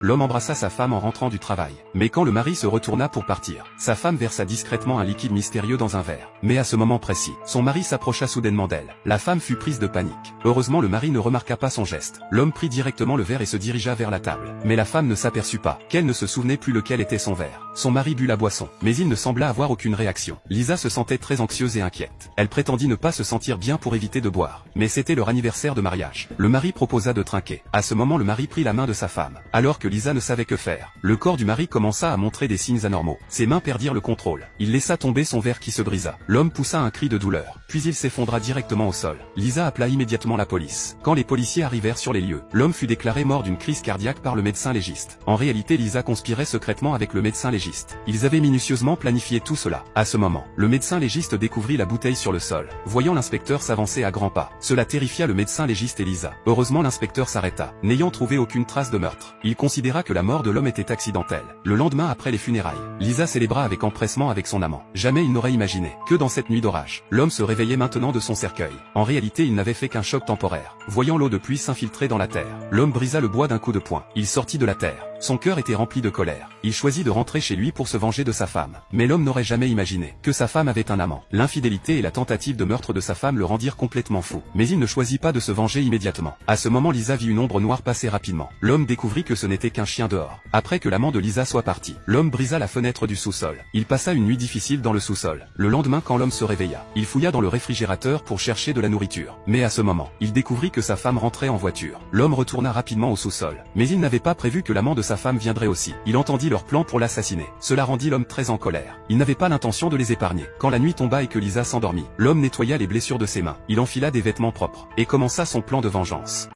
L'homme embrassa sa femme en rentrant du travail. Mais quand le mari se retourna pour partir, sa femme versa discrètement un liquide mystérieux dans un verre. Mais à ce moment précis, son mari s'approcha soudainement d'elle. La femme fut prise de panique. Heureusement le mari ne remarqua pas son geste. L'homme prit directement le verre et se dirigea vers la table. Mais la femme ne s'aperçut pas qu'elle ne se souvenait plus lequel était son verre. Son mari but la boisson, mais il ne sembla avoir aucune réaction. Lisa se sentait très anxieuse et inquiète. Elle prétendit ne pas se sentir bien pour éviter de boire. Mais c'était leur anniversaire de mariage. Le mari proposa de trinquer. À ce moment le mari prit la main de sa femme. Alors que Lisa ne savait que faire, le corps du mari commença à montrer des signes anormaux. Ses mains perdirent le contrôle. Il laissa tomber son verre qui se brisa. L'homme poussa un cri de douleur, puis il s'effondra directement au sol. Lisa appela immédiatement la police. Quand les policiers arrivèrent sur les lieux, l'homme fut déclaré mort d'une crise cardiaque par le médecin légiste. En réalité Lisa conspirait secrètement avec le médecin légiste. Ils avaient minutieusement planifié tout cela. À ce moment, le médecin légiste découvrit la bouteille sur le sol. Voyant l'inspecteur s'avancer à grands pas, cela terrifia le médecin légiste et Lisa. Heureusement l'inspecteur s'arrêta, n'ayant trouvé aucune trace de meurtre. Il considéra que la mort de l'homme était accidentelle. Le lendemain après les funérailles, Lisa célébra avec empressement avec son amant. Jamais il n'aurait imaginé que dans cette nuit d'orage, l'homme se réveillait maintenant de son cercueil. En réalité il n'avait fait qu'un choc temporaire. Voyant l'eau de pluie s'infiltrer dans la terre, l'homme brisa le bois d'un coup de poing. Il sortit de la terre. Son cœur était rempli de colère. Il choisit de rentrer chez lui pour se venger de sa femme. Mais l'homme n'aurait jamais imaginé que sa femme avait un amant. L'infidélité et la tentative de meurtre de sa femme le rendirent complètement fou. Mais il ne choisit pas de se venger immédiatement. À ce moment Lisa vit une ombre noire passer rapidement. L'homme découvrit que ce n'était qu'un chien dehors. Après que l'amant de Lisa soit parti, l'homme brisa la fenêtre du sous-sol. Il passa une nuit difficile dans le sous-sol. Le lendemain quand l'homme se réveilla, il fouilla dans le réfrigérateur pour chercher de la nourriture. Mais à ce moment, il découvrit que sa femme rentrait en voiture. L'homme retourna rapidement au sous-sol. Mais il n'avait pas prévu que l'amant de sa femme viendrait aussi. Il entendit leur plan pour l'assassiner. Cela rendit l'homme très en colère. Il n'avait pas l'intention de les épargner. Quand la nuit tomba et que Lisa s'endormit, l'homme nettoya les blessures de ses mains. Il enfila des vêtements propres et commença son plan de vengeance.